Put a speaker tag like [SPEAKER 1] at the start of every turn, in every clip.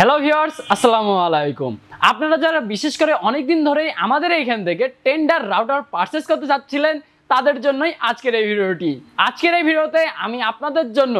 [SPEAKER 1] Hello viewers, আসসালামু আলাইকুম। আপনারা যারা বিশেষ করে অনেক দিন ধরেই আমাদের এইখান থেকে টেন্ডার রাউটার পারচেজ করতে চাচ্ছিলেন তাদের জন্যই আজকের এই ভিডিওটি। আজকের এই ভিডিওতে আমি আপনাদের জন্য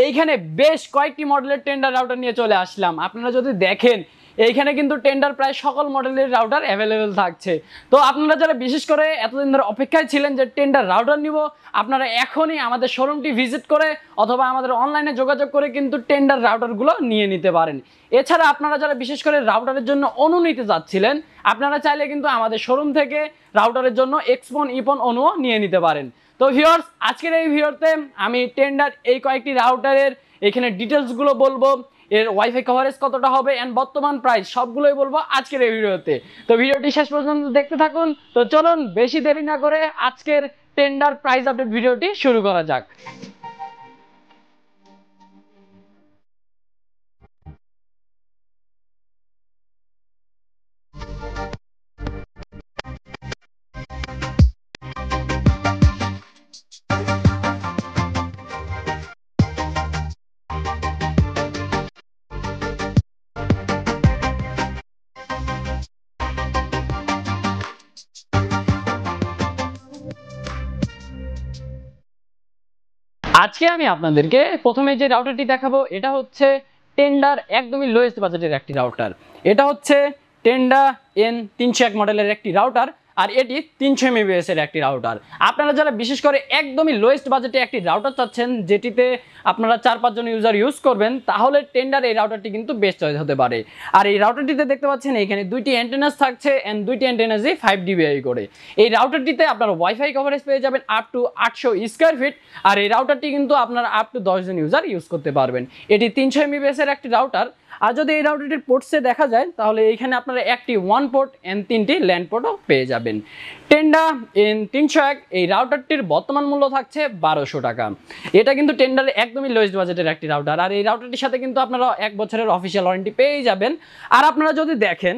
[SPEAKER 1] এইখানে বেশ কয়েকটি মডেলের টেন্ডার রাউটার নিয়ে চলে আসলাম। আপনারা যদি দেখেন এইখানে কিন্তু টেন্ডার প্রায় সকল মডেলের রাউটার অ্যাভেলেবেল থাকছে। তো আপনারা যারা বিশেষ করে এতদিন ধরে অপেক্ষায় ছিলেন যে টেন্ডার রাউটার নিব, আপনারা এখনই আমাদের শোরুমটি ভিজিট করে অথবা আমাদের অনলাইনে যোগাযোগ করে কিন্তু টেন্ডার রাউটারগুলো নিয়ে নিতে পারেন। এছাড়া আপনারা যারা বিশেষ করে রাউটারের জন্য অনু নিতে যাচ্ছিলেন, আপনারা চাইলে কিন্তু আমাদের শোরুম থেকে রাউটারের জন্য এক্সপন ইপন অনুও নিয়ে নিতে পারেন। তো ভিউয়ার্স, আজকের এই ভিডিওতে আমি টেন্ডার এই কয়েকটি রাউটারের এখানে ডিটেলসগুলো বলবো, এর ওয়াইফাই কভারেজ কতটা হবে এন্ড বর্তমান প্রাইস সবগুলোই বলবো আজকের এই ভিডিওতে। তো ভিডিওটি শেষ পর্যন্ত দেখতে থাকুন। তো চলুন বেশি দেরি না করে আজকের টেন্ডার প্রাইস আপডেট ভিডিওটি শুরু করা যাক। আজকে আমি আপনাদেরকে প্রথমে যে রাউটারটি দেখাবো এটা হচ্ছে টেন্ডার একদমই লোয়েস্ট বাজেটের একটি রাউটার। এটা হচ্ছে টেন্ডা N301 মডেলের একটি রাউটার, আর এটি 300 MBPS এর একটি রাউটার। আপনারা যারা বিশেষ করে একদমই লোয়েস্ট বাজেটে একটি রাউটার চাচ্ছেন যেটিতে আপনারা 4-5 জন ইউজার ইউজ করবেন, তাহলে টেন্ডার এই রাউটারটি কিন্তু বেস্ট চয়েস হতে পারে। আর এই রাউটারটিতে দেখতে পাচ্ছেন এখানে দুইটি অ্যান্টেনাস থাকছে এন্ড দুইটি অ্যান্টেনাসই 5 dBi করে। এই রাউটারটিতে আপনারা ওয়াইফাই কভারেজ পেয়ে যাবেন আপ টু 800 স্কয়ার ফিট, আর এই রাউটারটি কিন্তু আপনারা আপ টু 10 জন ইউজার ইউজ করতে পারবেন। এটি 300 MBPS এর একটি রাউটার। আর যদি এই রাউটারটির পোর্টসে দেখা যায় তাহলে এইখানে আপনারা একটি 1 পোর্ট এন্ড 3টি ল্যান্ড পোর্টও পেয়ে যাবেন। টেন্ডা N301 এই রাউটারটির বর্তমান মূল্য থাকছে 1200 টাকা। এটা কিন্তু টেন্ডারের একদমই লোয়েস্ট বাজেটের একটি রাউটার, আর এই রাউটারটির সাথে কিন্তু আপনারা 1 বছরের অফিসিয়াল ওয়ারেন্টি পেয়ে যাবেন। আর আপনারা যদি দেখেন,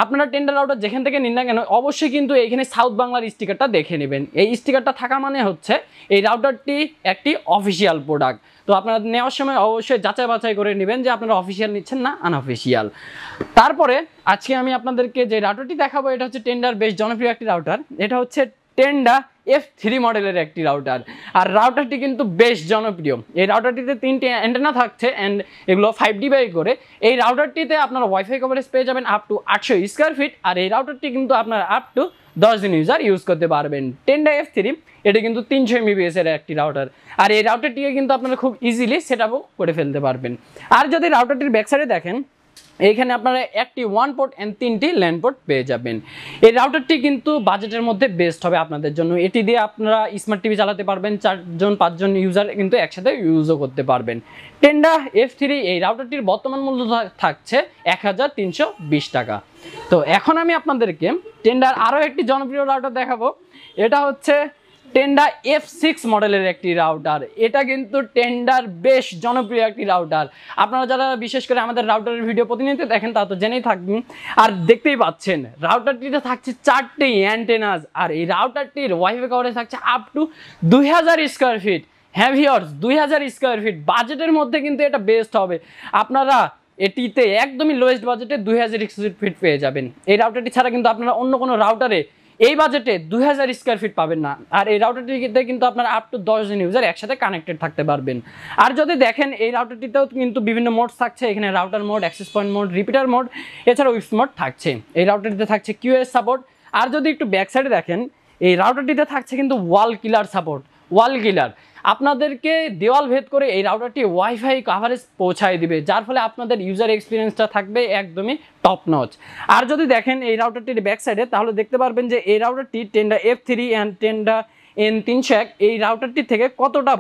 [SPEAKER 1] আপনারা টেন্ডার রাউটার যেখান থেকে নিন না কেন অবশ্যই কিন্তু এইখানে সাউথ বাংলার স্টিকারটা দেখে নেবেন। এই স্টিকারটা থাকা মানে হচ্ছে এই রাউটারটি একটি অফিসিয়াল প্রোডাক্ট। তো আপনারা নেওয়ার সময় অবশ্যই যাচাই বাছাই করে নেবেন যে আপনারা অফিসিয়াল নিচ্ছেন না আনঅফিসিয়াল। তারপরে আজকে আমি আপনাদেরকে যে রাউটারটি দেখাবো এটা হচ্ছে টেন্ডার বেশ জনপ্রিয় একটি রাউটার। এটা হচ্ছে টেন্ডা F3 মডেলের একটি রাউটার, আর রাউটারটি কিন্তু বেশ জনপ্রিয়। এই রাউটারটিতে 3টি অ্যান্টেনা থাকছে এন্ড এগুলো 5 dBi করে। এই রাউটারটিতে আপনারা ওয়াইফাই কভারেজ পেয়ে যাবেন আপ টু 800 স্কয়ার ফিট, আর এই রাউটারটি কিন্তু আপনারা আপ টু 10 জন ইউজার ইউজ করতে পারবেন। টেন্ডা F3 এটি কিন্তু 300 MBPS এর একটি রাউটার, আর এই রাউটারটিকে কিন্তু আপনারা খুব ইজিলি সেট আপও করে ফেলতে পারবেন। আর যদি রাউটারটির ব্যাকসাইডে দেখেন এইখানে আপনারা একটি 1 পোর্ট এন্ড 3টি ল্যান্ড পোর্ট পেয়ে যাবেন। এই রাউটারটি কিন্তু বাজেটের মধ্যে বেস্ট হবে আপনাদের জন্য। এটি দিয়ে আপনারা স্মার্ট টিভি চালাতে পারবেন, 4-5 জন ইউজার কিন্তু একসাথে ইউজও করতে পারবেন। টেন্ডা F3 এই রাউটারটির বর্তমান মূল্য থাকছে 1320 টাকা। তো এখন আমি আপনাদেরকে টেন্ডার আরও একটি জনপ্রিয় রাউটার দেখাবো। এটা হচ্ছে টেন্ডা F6 মডেলের একটি রাউটার। এটা কিন্তু টেন্ডার বেশ জনপ্রিয় একটি রাউটার। আপনারা যারা বিশেষ করে আমাদের রাউটারের ভিডিও প্রতিনিয়ত দেখেন তা তো জেনেই থাকবেন। আর দেখতেই পাচ্ছেন রাউটারটিতে থাকছে 4টি অ্যান্টেনাস, আর এই রাউটারটির ওয়াইফাই কভারেজ থাকছে আপ টু 2000 স্কয়ার ফিট। হ্যাঁ ভিউয়ার্স, 2000 স্কয়ার ফিট বাজেটের মধ্যে কিন্তু এটা বেস্ট হবে। আপনারা এটিতে একদমই লোয়েস্ট বাজেটে 2000 স্কয়ার ফিট পেয়ে যাবেন। এই রাউটারটি ছাড়া কিন্তু আপনারা অন্য কোনো রাউটারে এই বাজেটে 2000 স্কয়ার ফিট পাবেন না। আর এই রাউটারটিতে কিন্তু আপনারা আপ টু 10 জন ইউজার একসাথে কানেক্টেড থাকতে পারবেন। আর যদি দেখেন এই রাউটারটিতেও কিন্তু বিভিন্ন মোড থাকছে, এখানে router mode, access point mode, repeater mode, এছাড়াও উইপস মোড থাকছে। এই রাউটারটিতে থাকছে QoS সাপোর্ট। আর যদি একটু ব্যাক সাইডে দেখেন এই রাউটারটিতে থাকছে কিন্তু ওয়াল কিলার সাপোর্ট। ওয়াল কিলার আপনাদেরকে দেওয়াল ভেদ করে এই রাউটারটি ওয়াইফাই কভারেজ পৌঁছায় দিবে, যার ফলে আপনাদের ইউজার এক্সপিরিয়েন্সটা থাকবে একদমই টপ নচ। আর যদি দেখেন এই রাউটারটির ব্যাক সাইডে তাহলে দেখতে পারবেন যে এই রাউটারটি Tenda F3 and Tenda N301 এই রাউটারটি থেকে কতটা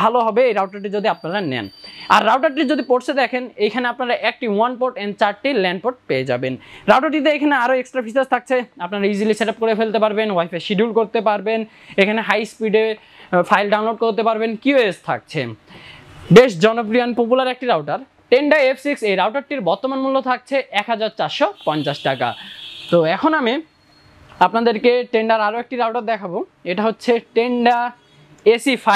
[SPEAKER 1] ভালো হবে এই রাউটারটি যদি আপনারা নেন। আর রাউটারটি যদি পোর্টসে দেখেন এইখানে আপনারা একটি 1 পোর্ট এন্ড 4টি ল্যান্ড পোর্ট পেয়ে যাবেন। রাউটারটিতে এখানে আরও এক্সট্রা ফিচার্স থাকছে, আপনারা ইজিলি সেট আপ করে ফেলতে পারবেন, ওয়াইফাই শিডিউল করতে পারবেন, এখানে হাই স্পিডে ফাইল ডাউনলোড করতে পারবেন, QoS থাকছে। বেশ জনপ্রিয় অ্যান্ড পপুলার একটি রাউটার টেন্ডা F6। এই রাউটারটির বর্তমান মূল্য থাকছে 1450 টাকা। তো এখন আমি আপনাদেরকে টেন্ডার আরও একটি রাউটার দেখাবো। এটা হচ্ছে Tenda AC5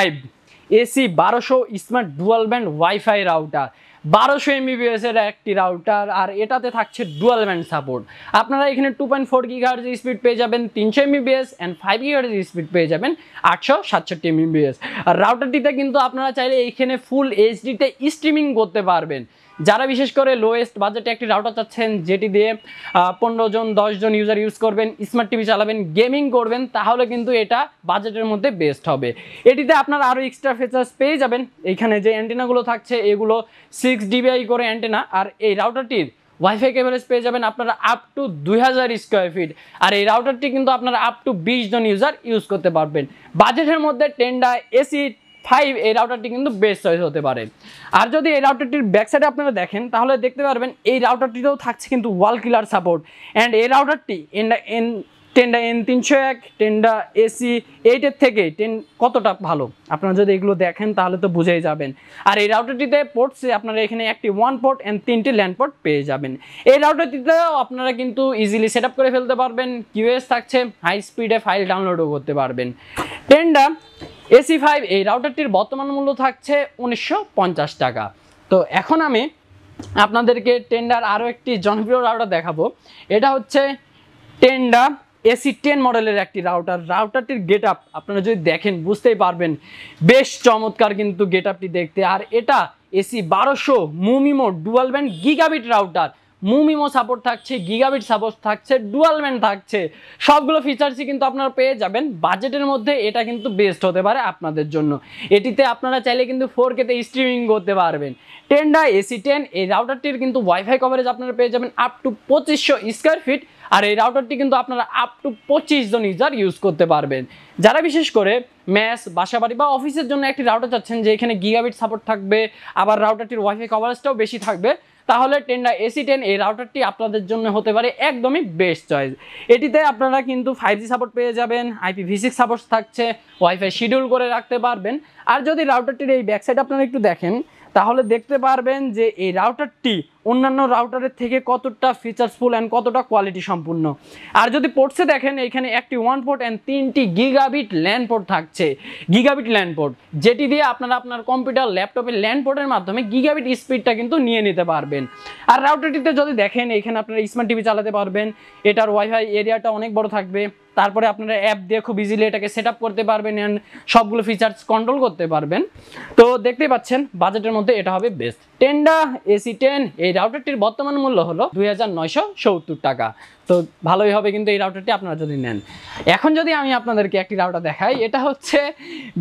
[SPEAKER 1] AC 1200 smart dual band wifi router. 1200 MBPS এর একটি রাউটার, আর এটাতে থাকছে ডুয়াল ব্যান্ড সাপোর্ট। আপনারা এখানে 2.4 GHz স্পিড পেয়ে যাবেন 300 MBPS অ্যান্ড 5 GHz স্পিড পেয়ে যাবেন 867 MBPS। আর রাউটারটিতে কিন্তু আপনারা চাইলে এইখানে ফুল এইচডিতে স্ট্রিমিং করতে পারবেন। যারা বিশেষ করে লোয়েস্ট বাজেটে একটি রাউটার চাচ্ছেন যেটি দিয়ে 15 জন 10 জন ইউজার ইউজ করবেন, স্মার্ট টিভি চালাবেন, গেমিং করবেন, তাহলে কিন্তু এটা বাজেটের মধ্যে বেস্ট হবে। এটিতে আপনারা আরও এক্সট্রা ফিচার্স পেয়ে যাবেন। এইখানে যে অ্যান্টেনাগুলো থাকছে এগুলো 6 dBi করে অ্যান্টেনা, আর এই রাউটারটির ওয়াইফাই কভারেজ পেয়ে যাবেন আপনারা আপ টু 2000 স্কোয়ার ফিট। আর এই রাউটারটি কিন্তু আপনারা আপ টু 20 জন ইউজার ইউজ করতে পারবেন। বাজেটের মধ্যে টেন্ডা AC5 এই রাউটারটি কিন্তু বেস্ট চয়েস হতে পারে। আর যদি এই রাউটারটির ব্যাক সাইডে আপনারা দেখেন তাহলে দেখতে পারবেন এই রাউটারটিতেও থাকছে কিন্তু ওয়াল কিলার সাপোর্ট। অ্যান্ড এই রাউটারটি টেন্ডা N301 টেন্ডা AC8 এর থেকে কতটা ভালো আপনারা যদি এগুলো দেখেন তাহলে তো বুঝেই যাবেন। আর এই রাউটারটিতে পোর্টসে আপনারা এখানে একটি 1 পোর্ট অ্যান্ড 3টি ল্যান্ড পোর্ট পেয়ে যাবেন। এই রাউটারটিতেও আপনারা কিন্তু ইজিলি সেট আপ করে ফেলতে পারবেন। QoS থাকছে, হাই স্পিডে ফাইল ডাউনলোডও করতে পারবেন। টেন্ডা AC5 এই রাউটারটির বর্তমান মূল্য থাকছে 1950 টাকা। তো এখন আমি আপনাদেরকে টেন্ডার আরও একটি জনপ্রিয় রাউটার দেখাবো। এটা হচ্ছে টেন্ডা AC10 মডেলের একটি রাউটারটির গেট আপ আপনারা যদি দেখেন বুঝতেই পারবেন, বেশ চমৎকার কিন্তু গেট আপটি দেখতে। আর এটা AC1200 মুমিমো dual band gigabit router. মুমিমো support থাকছে, গিগাবিট সাপোর্ট থাকছে, ডুয়াল ব্যান্ড থাকছে, সবগুলো ফিচার্সই কিন্তু আপনারা পেয়ে যাবেন। বাজেটের মধ্যে এটা কিন্তু বেস্ট হতে পারে আপনাদের জন্য। এটিতে আপনারা চাইলে কিন্তু 4K-তে স্ট্রিমিং করতে পারবেন। টেন্ডা AC10 এই রাউটারটির কিন্তু ওয়াইফাই কভারেজ আপনারা পেয়ে যাবেন আপ টু 2500 স্কোয়ার ফিট। আর এই রাউটারটি কিন্তু আপনারা আপ টু 25 জন ইউজার ইউজ করতে পারবেন। যারা বিশেষ করে মেস, বাসাবাড়ি বা অফিসের জন্য একটি রাউটার চাচ্ছেন যে এখানে গিগাবিট সাপোর্ট থাকবে, আবার রাউটারটির ওয়াইফাই কভারেজটাও বেশি থাকবে, তাহলে টেন্ডা AC10 এই রাউটারটি আপনাদের জন্য হতে পারে একদমই বেস্ট চয়েস। এটিতে আপনারা কিন্তু 5G সাপোর্ট পেয়ে যাবেন, IPv6 সাপোর্ট থাকছে, ওয়াইফাই শিডিউল করে রাখতে পারবেন। আর যদি রাউটারটির এই ব্যাক সাইড আপনারা একটু দেখেন তাহলে দেখতে পারবেন যে এই রাউটারটি অন্যান্য রাউটারের থেকে কতটা ফিচার্সফুল অ্যান্ড কতটা কোয়ালিটি সম্পূর্ণ। আর যদি পোর্টসে দেখেন এখানে একটি 1 পোর্ট অ্যান্ড 3টি গিগাবিট ল্যান্ড পোর্ট থাকছে, গিগাবিট ল্যান্ড পোর্ট, যেটি দিয়ে আপনারা আপনার কম্পিউটার ল্যাপটপের ল্যান্ড পোর্টের মাধ্যমে গিগাবিট স্পিডটা কিন্তু নিয়ে নিতে পারবেন। আর রাউটারটিতে যদি দেখেন এখানে আপনারা স্মার্ট টিভি চালাতে পারবেন, এটার ওয়াইফাই এরিয়াটা অনেক বড় থাকবে, তারপরে আপনারা অ্যাপ দিয়ে খুব ইজিলি এটাকে সেট আপ করতে পারবেন অ্যান্ড সবগুলো ফিচার্স কন্ট্রোল করতে পারবেন। তো দেখতেই পাচ্ছেন বাজেটের মধ্যে এটা হবে বেস্ট। টেন্ডা AC10 এই রাউটারটির বর্তমান মূল্য হলো 2970 টাকা। তো ভালোই হবে কিন্তু এই রাউটারটি আপনারা যদি নেন। এখন যদি আমি আপনাদেরকে একটি রাউটার দেখাই, এটা হচ্ছে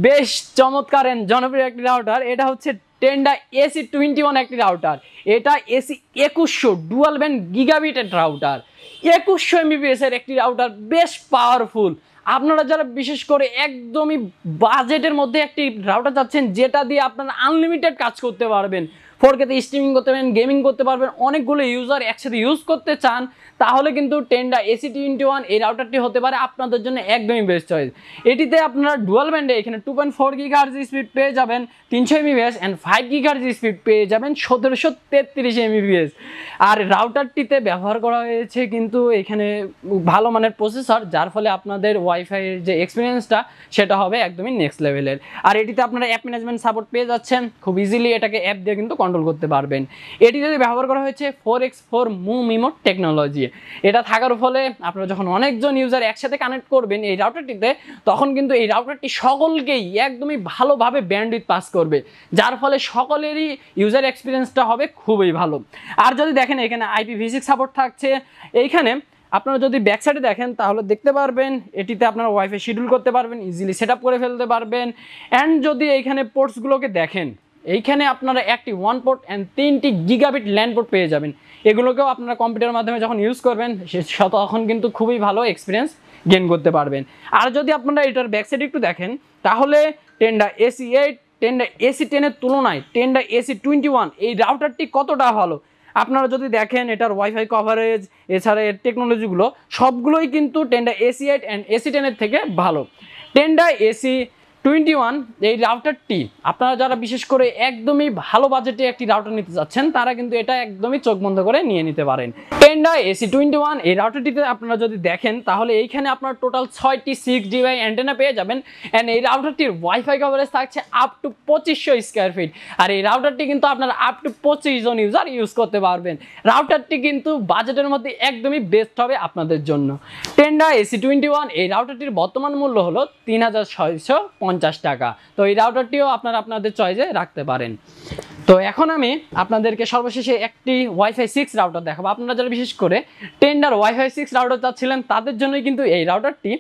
[SPEAKER 1] বেশ চমৎকার এন্ড জনপ্রিয় একটি রাউটার। এটা হচ্ছে টেন্ডা AC21 একটি রাউটার। এটা AC2100 ডুয়াল ব্যান্ড গিগাবিটের রাউটার, 2100 MBPS এর একটি রাউটার, বেশ পাওয়ারফুল। আপনারা যারা বিশেষ করে একদমই বাজেটের মধ্যে একটি রাউটার চাচ্ছেন যেটা দিয়ে আপনারা আনলিমিটেড কাজ করতে পারবেন, 4K-তে স্ট্রিমিং করতে পারবেন, গেমিং করতে পারবেন, অনেকগুলো ইউজার একসাথে ইউজ করতে চান, তাহলে কিন্তু টেন্ডা AC21 এই রাউটারটি হতে পারে আপনাদের জন্য একদমই বেস্ট চয়েস। এটিতে আপনারা ডুয়াল ব্যান্ডে এখানে 2.4 GHz স্পিড পেয়ে যাবেন 300 MBPS অ্যান্ড 5 GHz স্পিড পেয়ে যাবেন 1733 MBPS। আর রাউটারটিতে ব্যবহার করা হয়েছে কিন্তু এখানে ভালো মানের প্রসেসর, যার ফলে আপনাদের ওয়াইফাইয়ের যে এক্সপিরিয়েন্সটা সেটা হবে একদমই নেক্সট লেভেলের। আর এটিতে আপনারা অ্যাপ ম্যানেজমেন্ট সাপোর্ট পেয়ে যাচ্ছেন, খুব ইজিলি এটাকে অ্যাপ দিয়ে কিন্তু কন্ট্রোল করতে পারবেন। এটি যদি ব্যবহার করা হয়েছে 4x4 মুমিমো টেকনোলজি। এটা থাকার ফলে আপনারা যখন অনেকজন ইউজার একসাথে কানেক্ট করবেন এই রাউটারটিতে, তখন কিন্তু এই রাউটারটি সকলকেই একদমই ভালোভাবে ব্যান্ডউইথ পাস করবে, যার ফলে সকলেরই ইউজার এক্সপিরিয়েন্সটা হবে খুবই ভালো। আর যদি দেখেন এখানে IPv6 সাপোর্ট থাকছে। এইখানে আপনারা যদি ব্যাক সাইডে দেখেন তাহলে দেখতে পারবেন এটিতে আপনারা ওয়াইফাই শিডিউল করতে পারবেন, ইজিলি সেট আপ করে ফেলতে পারবেন। অ্যান্ড যদি এইখানে পোর্টসগুলোকে দেখেন, এইখানে আপনারা একটি 1 পোর্ট অ্যান্ড 3টি গিগাবিট ল্যান্ড পোর্ট পেয়ে যাবেন। এগুলোকেও আপনারা কম্পিউটারের মাধ্যমে যখন ইউজ করবেন তখন কিন্তু খুবই ভালো এক্সপিরিয়েন্স গেইন করতে পারবেন। আর যদি আপনারা এটার ব্যাক সাইডে একটু দেখেন তাহলে টেন্ডা AC8 টেন্ডা AC10 এর তুলনায় টেন্ডা AC21 এই রাউটারটি কতটা ভালো আপনারা যদি দেখেন, এটার ওয়াইফাই কভারেজ এছাড়া এর টেকনোলজিগুলো সবগুলোই কিন্তু টেন্ডা AC8 অ্যান্ড AC10 এর থেকে ভালো। টেন্ডা 21 এই রাউটারটি আপনারা যারা বিশেষ করে একদমই ভালো বাজেটে একটি রাউটার নিতে যাচ্ছেন তারা কিন্তু এটা একদমই চোখ বন্ধ করে নিয়ে নিতে পারেন। টেন্ডা AC21 এই রাউটারটিতে আপনারা যদি দেখেন তাহলে এইখানে আপনার টোটাল 6টি 6GB অ্যান্টেনা পেয়ে যাবেন এন্ড এই রাউটারটির ওয়াইফাই কভারেজ থাকছে আপ টু 2500 স্কয়ার ফিট। আর এই রাউটারটি কিন্তু আপনারা আপ টু 25 জন ইউজার ইউজ করতে পারবেন। রাউটারটি কিন্তু বাজেটের মধ্যে একদমই বেস্ট হবে আপনাদের জন্য। টেন্ডা AC21 এই রাউটারটির বর্তমান মূল্য হলো 3650 টাকা। তো এই রাউটারটিও আপনারা আপনাদের চয়েসে রাখতে পারেন। তো এখন আমি আপনাদেরকে সর্বশেষে একটি ওয়াইফাই 6 রাউটার দেখাবো। আপনারা যারা বিশেষ করে টেন্ডার ওয়াইফাই 6 রাউটার চাচ্ছিলেন তাদের জন্যই কিন্তু এই রাউটারটি।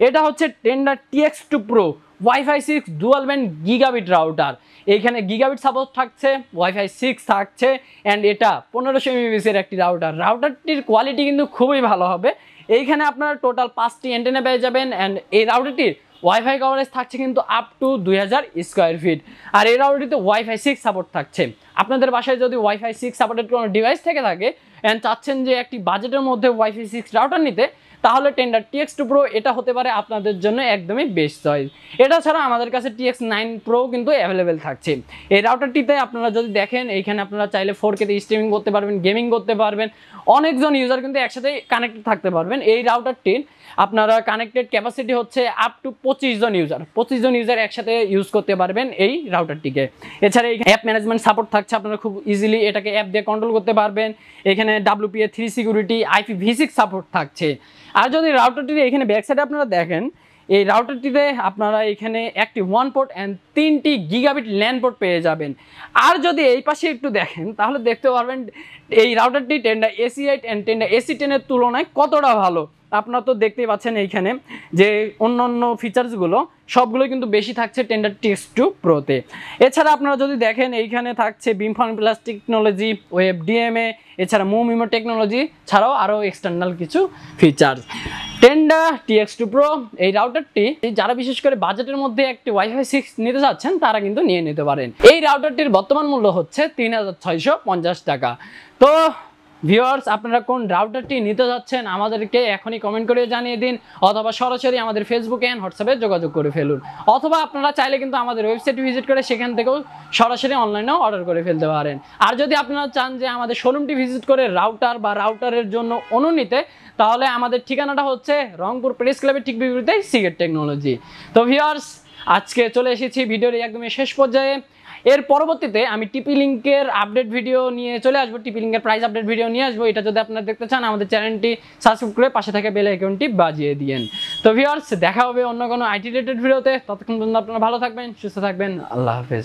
[SPEAKER 1] এটা হচ্ছে tender TX2 Pro wifi 6 dual band gigabit router. এইখানে গিগাবিট সাপোর্ট থাকছে, ওয়াইফাই 6 থাকছে অ্যান্ড এটা 1500 MBps এর একটি রাউটার। রাউটারটির কোয়ালিটি কিন্তু খুবই ভালো হবে। এইখানে আপনারা টোটাল 5টি অ্যান্টেনা পেয়ে যাবেন অ্যান্ড এই রাউটারটির ওয়াইফাই কভারেজ থাকছে কিন্তু আপ টু 2000 স্কয়ার ফিট। আর এই রাউটারটিতে ওয়াইফাই 6 সাপোর্ট থাকছে। আপনাদের বাসায় যদি ওয়াইফাই 6 সাপোর্টেড কোনো ডিভাইস থেকে থাকে অ্যান্ড চাচ্ছেন যে একটি বাজেটের মধ্যে ওয়াইফাই 6 রাউটার নিতে, তাহলে টেন্ডার TX2 Pro এটা হতে পারে আপনাদের জন্য একদমই বেস্ট চয়েস। এটা ছাড়া আমাদের কাছে TX9 Pro কিন্তু অ্যাভেলেবেল থাকছে। এই রাউটারটিতে আপনারা যদি দেখেন এইখানে আপনারা চাইলে 4K তে স্ট্রিমিং করতে পারবেন, গেমিং করতে পারবেন, অনেকজন ইউজার কিন্তু একসাথে কানেক্টেড থাকতে পারবেন। এই রাউটারটির আপনারা কানেক্টেড ক্যাপাসিটি হচ্ছে আপ টু 25 জন ইউজার একসাথে ইউজ করতে পারবেন এই রাউটারটিকে। এছাড়া এই অ্যাপ ম্যানেজমেন্ট সাপোর্ট থাকছে, আপনারা খুব ইজিলি এটাকে অ্যাপ দিয়ে কন্ট্রোল করতে পারবেন। এখানে WPA3 সিকিউরিটি, IPv6 সাপোর্ট থাকছে। আর যদি রাউটারটির এখানে ব্যাক সাইডে আপনারা দেখেন, এই রাউটারটিতে আপনারা এখানে একটি 1 পোর্ট অ্যান্ড 3টি গিগাবিট ল্যান পোর্ট পেয়ে যাবেন। আর যদি এই পাশে একটু দেখেন তাহলে দেখতে পারবেন এই রাউটারটি Tenda AC8 and Tenda AC10 এর তুলনায় কতটা ভালো। আপনারা তো দেখতেই পাচ্ছেন এইখানে যে অন্যান্য ফিচার্সগুলো সবগুলো কিন্তু বেশি থাকছে টেন্ডার TX2 Pro-তে। এছাড়া আপনারা যদি দেখেন এইখানে থাকছে বিমফর্ম প্লাস টেকনোলজি, ওয়েব DMA, এছাড়া মুমিমো টেকনোলজি ছাড়াও আরও এক্সটার্নাল কিছু ফিচার্স। টেন্ডা TX2 Pro এই রাউটারটি যারা বিশেষ করে বাজেটের মধ্যে একটি ওয়াইফাই 6 নিতে চাচ্ছেন তারা কিন্তু নিয়ে নিতে পারেন। এই রাউটারটির বর্তমান মূল্য হচ্ছে 3650 টাকা। তো ভিউয়ার্স, আপনারা কোন রাউটারটি নিতে যাচ্ছেন আমাদেরকে এখনই কমেন্ট করে জানিয়ে দিন, অথবা সরাসরি আমাদের ফেসবুকে এন্ড হোয়াটসঅ্যাপে যোগাযোগ করে ফেলুন, অথবা আপনারা চাইলে কিন্তু আমাদের ওয়েবসাইট ভিজিট করে সেখান থেকেও সরাসরি অনলাইনেও অর্ডার করে ফেলতে পারেন। আর যদি আপনারা চান যে আমাদের শোরুমটি ভিজিট করে রাউটার বা রাউটারের জন্য অনু নিতে, তাহলে আমাদের ঠিকানাটা হচ্ছে রংপুর প্রেস ক্লাবের ঠিক বিপরীতে সিগেট টেকনোলজি। তো ভিউয়ার্স, আজকে চলে এসেছি ভিডিওর একদমই শেষ পর্যায়ে। এর পরবর্তীতে আমি টিপি লিঙ্কের আপডেট ভিডিও নিয়ে চলে আসবো, টিপি লিঙ্কের প্রাইস আপডেট ভিডিও নিয়ে আসবো। এটা যদি আপনারা দেখতে চান আমাদের চ্যানেলটি সাবস্ক্রাইব করে পাশে থাকা বেল আইকনটি বাজিয়ে দিয়েন। তো ভিউয়ার্স, দেখা হবে অন্য কোনো আইটি রিলেটেড ভিডিওতে। ততক্ষণ পর্যন্ত আপনারা ভালো থাকবেন, সুস্থ থাকবেন। আল্লাহ হাফেজ।